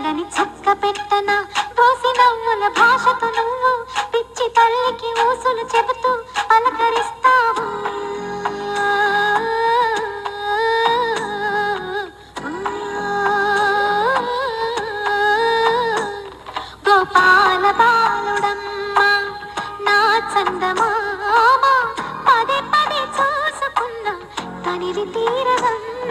మెల్లని చక్క పెట్టన దోసి నవ్వుల భాషతో నువ్వు పిచ్చి తల్లికి ఊసులు చెబుతూ పలకరిస్తావు. గోపాల బాలుడమ్మ నా చందమామ పదే పదే చూసుకున్న తనివి తీరదమ్మ.